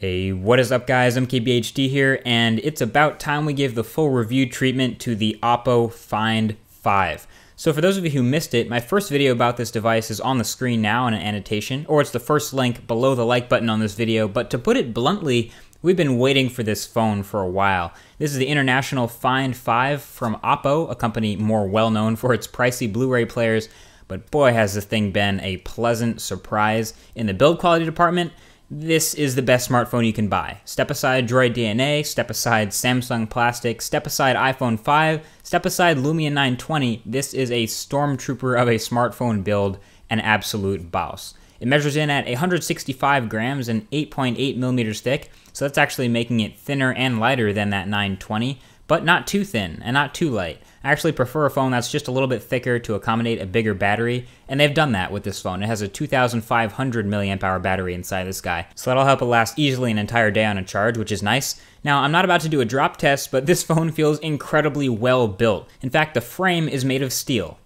Hey, what is up guys, MKBHD here, and it's about time we give the full review treatment to the Oppo Find 5. So for those of you who missed it, my first video about this device is on the screen now in an annotation, or it's the first link below the like button on this video, but to put it bluntly, we've been waiting for this phone for a while. This is the International Find 5 from Oppo, a company more well known for its pricey Blu-ray players, but boy has this thing been a pleasant surprise. In the build quality department, this is the best smartphone you can buy. Step aside Droid DNA, step aside Samsung plastic, step aside iPhone 5, step aside Lumia 920. This is a stormtrooper of a smartphone build, an absolute boss. It measures in at 165 grams and 8.8 millimeters thick, so that's actually making it thinner and lighter than that 920, but not too thin and not too light. I actually prefer a phone that's just a little bit thicker to accommodate a bigger battery, and they've done that with this phone. It has a 2,500 milliamp hour battery inside this guy, so that'll help it last easily an entire day on a charge, which is nice. Now, I'm not about to do a drop test, but this phone feels incredibly well built. In fact, the frame is made of steel.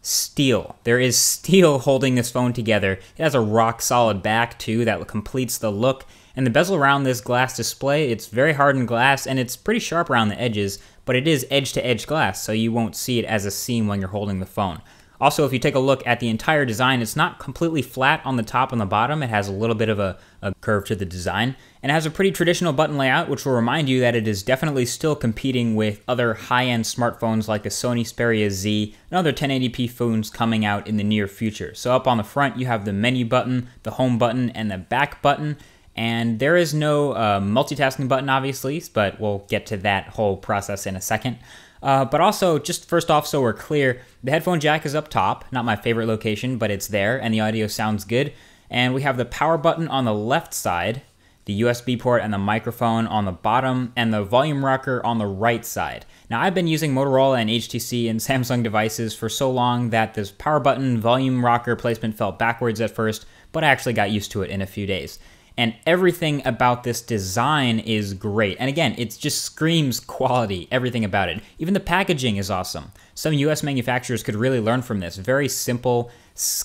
Steel. There is steel holding this phone together. It has a rock solid back too that completes the look, and the bezel around this glass display, it's very hardened glass and it's pretty sharp around the edges, but it is edge-to-edge glass, so you won't see it as a seam when you're holding the phone. Also, if you take a look at the entire design, it's not completely flat on the top and the bottom. It has a little bit of a curve to the design, and it has a pretty traditional button layout, which will remind you that it is definitely still competing with other high-end smartphones like the Sony Xperia Z and other 1080p phones coming out in the near future. So up on the front, you have the menu button, the home button, and the back button. And there is no multitasking button, obviously, but we'll get to that whole process in a second. But also, just first off, so we're clear, the headphone jack is up top, not my favorite location, but it's there, and the audio sounds good. And we have the power button on the left side, the USB port and the microphone on the bottom, and the volume rocker on the right side. Now, I've been using Motorola and HTC and Samsung devices for so long that this power button volume rocker placement felt backwards at first, but I actually got used to it in a few days. And everything about this design is great. And again, it just screams quality, everything about it. Even the packaging is awesome. Some US manufacturers could really learn from this. Very simple,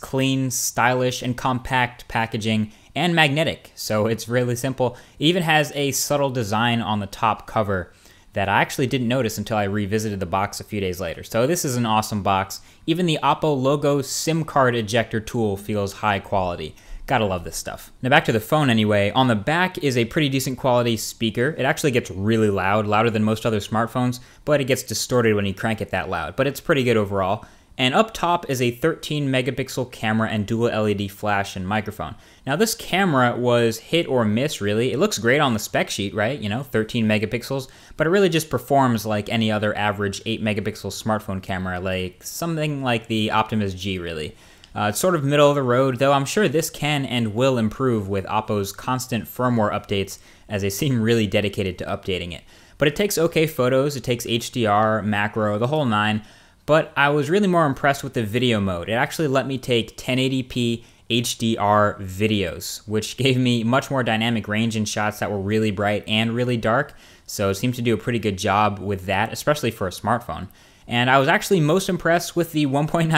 clean, stylish, and compact packaging, and magnetic. So it's really simple. It even has a subtle design on the top cover that I actually didn't notice until I revisited the box a few days later. So this is an awesome box. Even the Oppo logo SIM card ejector tool feels high quality. Gotta love this stuff. Now back to the phone anyway. On the back is a pretty decent quality speaker. It actually gets really loud, louder than most other smartphones, but it gets distorted when you crank it that loud. But it's pretty good overall. And up top is a 13 megapixel camera and dual LED flash and microphone. Now this camera was hit or miss really. It looks great on the spec sheet, right? You know, 13 megapixels, but it really just performs like any other average 8 megapixel smartphone camera, like something like the Optimus G really. It's sort of middle of the road, though I'm sure this can and will improve with Oppo's constant firmware updates, as they seem really dedicated to updating it. But it takes okay photos, it takes HDR, macro, the whole nine, but I was really more impressed with the video mode. It actually let me take 1080p HDR videos, which gave me much more dynamic range in shots that were really bright and really dark, so it seemed to do a pretty good job with that, especially for a smartphone. And I was actually most impressed with the 1.9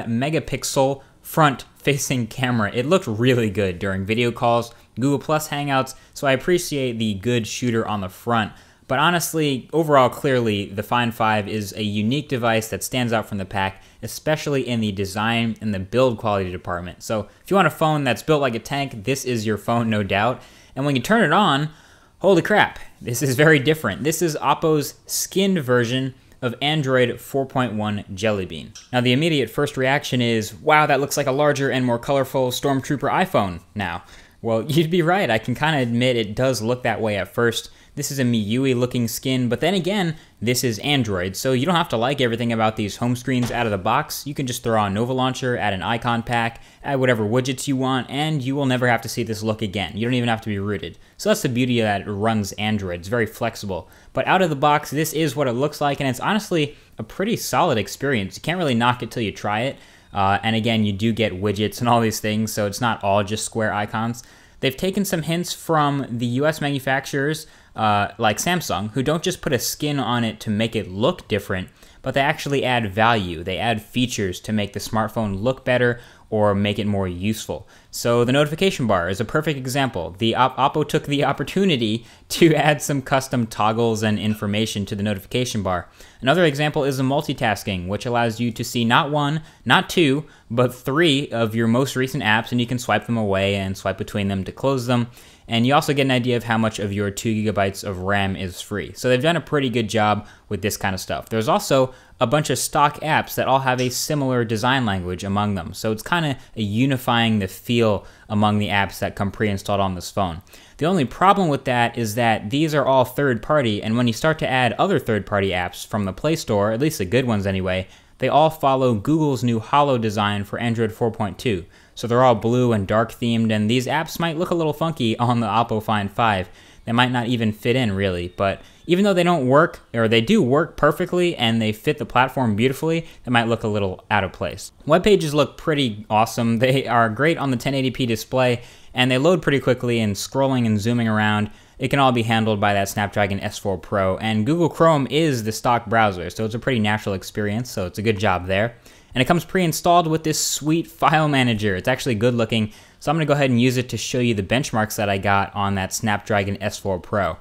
megapixel front-facing camera. It looked really good during video calls, Google Plus Hangouts, so I appreciate the good shooter on the front. But honestly, overall, clearly, the Find 5 is a unique device that stands out from the pack, especially in the design and the build quality department. So if you want a phone that's built like a tank, this is your phone, no doubt. And when you turn it on, holy crap, this is very different. This is Oppo's skinned version of Android 4.1 Jelly Bean. Now the immediate first reaction is, wow, that looks like a larger and more colorful Stormtrooper iPhone now. Well, you'd be right, I can kind of admit it does look that way at first. This is a MIUI looking skin, but then again, this is Android, so you don't have to like everything about these home screens out of the box. You can just throw on Nova Launcher, add an icon pack, add whatever widgets you want, and you will never have to see this look again. You don't even have to be rooted. So that's the beauty that it runs Android. It's very flexible. But out of the box, this is what it looks like, and it's honestly a pretty solid experience. You can't really knock it till you try it. And again, you do get widgets and all these things, so it's not all just square icons. They've taken some hints from the US manufacturers, like Samsung, who don't just put a skin on it to make it look different, but they actually add value. They add features to make the smartphone look better or make it more useful. So the notification bar is a perfect example. The Oppo took the opportunity to add some custom toggles and information to the notification bar. Another example is the multitasking, which allows you to see not one, not two, but 3 of your most recent apps, and you can swipe them away and swipe between them to close them. And you also get an idea of how much of your 2 GB of RAM is free. So they've done a pretty good job with this kind of stuff. There's also a bunch of stock apps that all have a similar design language among them. So it's kind of unifying the feel among the apps that come pre-installed on this phone. The only problem with that is that these are all third-party, and when you start to add other third-party apps from the Play Store, at least the good ones anyway, they all follow Google's new Holo design for Android 4.2. So they're all blue and dark themed, and these apps might look a little funky on the Oppo Find 5. They might not even fit in really, but even though they don't work, or they do work perfectly and they fit the platform beautifully, they might look a little out of place. Web pages look pretty awesome. They are great on the 1080p display, and they load pretty quickly, and scrolling and zooming around, it can all be handled by that Snapdragon S4 Pro, and Google Chrome is the stock browser, so it's a pretty natural experience, so it's a good job there. And it comes pre-installed with this sweet file manager. It's actually good looking, so I'm going to go ahead and use it to show you the benchmarks that I got on that Snapdragon S4 Pro.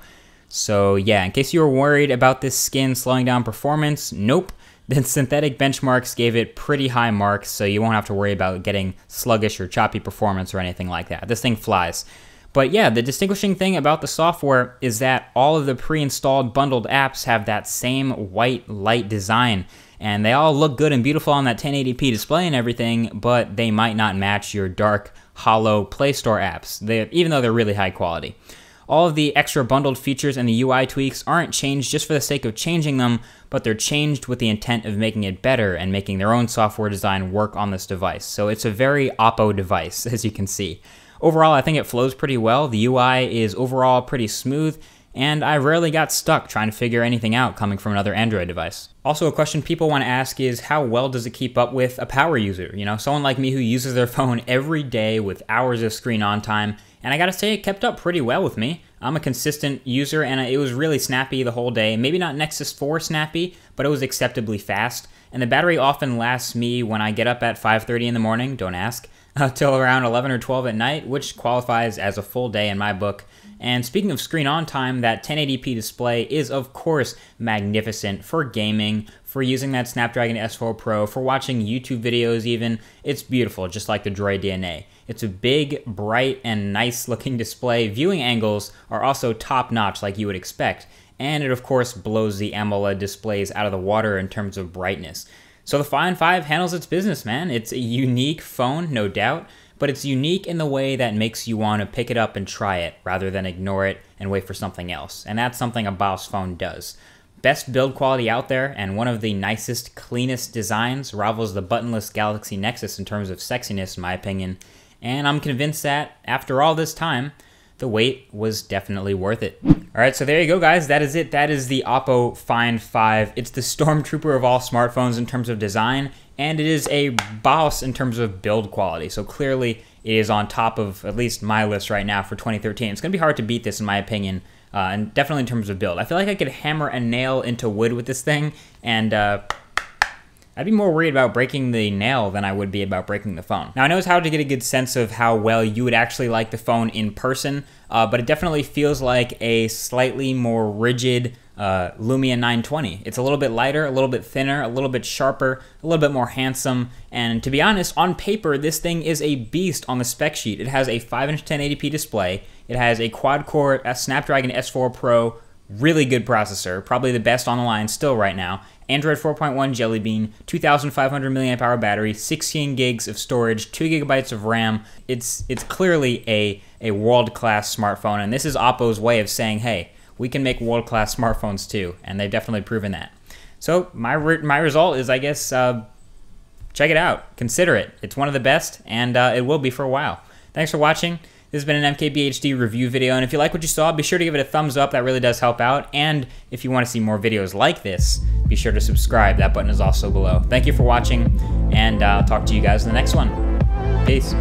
So yeah, in case you were worried about this skin slowing down performance, nope. The synthetic benchmarks gave it pretty high marks, so you won't have to worry about getting sluggish or choppy performance or anything like that. This thing flies. But yeah, the distinguishing thing about the software is that all of the pre-installed bundled apps have that same white light design, and they all look good and beautiful on that 1080p display and everything, but they might not match your dark, hollow Play Store apps, even though they're really high quality. All of the extra bundled features and the UI tweaks aren't changed just for the sake of changing them, but they're changed with the intent of making it better and making their own software design work on this device. So it's a very Oppo device, as you can see. Overall, I think it flows pretty well. The UI is overall pretty smooth, and I rarely got stuck trying to figure anything out coming from another Android device. Also, a question people want to ask is, how well does it keep up with a power user? You know, someone like me who uses their phone every day with hours of screen on time, and I gotta say, it kept up pretty well with me. I'm a consistent user, and it was really snappy the whole day. Maybe not Nexus 4 snappy, but it was acceptably fast. And the battery often lasts me when I get up at 5:30 in the morning, don't ask, till around 11 or 12 at night, which qualifies as a full day in my book. And speaking of screen on time, that 1080p display is of course magnificent for gaming, for using that Snapdragon S4 Pro, for watching YouTube videos even. It's beautiful, just like the Droid DNA. It's a big, bright, and nice looking display. Viewing angles are also top notch like you would expect. And it of course blows the AMOLED displays out of the water in terms of brightness. So the Find 5 handles its business, man. It's a unique phone, no doubt, but it's unique in the way that makes you want to pick it up and try it rather than ignore it and wait for something else. And that's something a Boss phone does. Best build quality out there, and one of the nicest, cleanest designs, rivals the buttonless Galaxy Nexus in terms of sexiness, in my opinion. And I'm convinced that, after all this time, the wait was definitely worth it. Alright, so there you go, guys. That is it. That is the Oppo Find 5. It's the stormtrooper of all smartphones in terms of design, and it is a boss in terms of build quality. So clearly, it is on top of at least my list right now for 2013. It's going to be hard to beat this, in my opinion, and definitely in terms of build. I feel like I could hammer a nail into wood with this thing, and I'd be more worried about breaking the nail than I would be about breaking the phone. Now, I know it's hard to get a good sense of how well you would actually like the phone in person, but it definitely feels like a slightly more rigid Lumia 920. It's a little bit lighter, a little bit thinner, a little bit sharper, a little bit more handsome, and to be honest, on paper, this thing is a beast on the spec sheet. It has a 5-inch 1080p display, it has a quad-core Snapdragon S4 Pro, really good processor, probably the best on the line still right now, Android 4.1 Jelly Bean, 2,500 mAh battery, 16 gigs of storage, 2 gigabytes of RAM. It's clearly a world-class smartphone, and this is Oppo's way of saying, hey, we can make world-class smartphones too, and they've definitely proven that. So my result is, I guess, check it out, consider it. It's one of the best, and it will be for a while. Thanks for watching. This has been an MKBHD review video, and if you like what you saw, be sure to give it a thumbs up. That really does help out. And if you want to see more videos like this, be sure to subscribe. That button is also below. Thank you for watching, and I'll talk to you guys in the next one. Peace.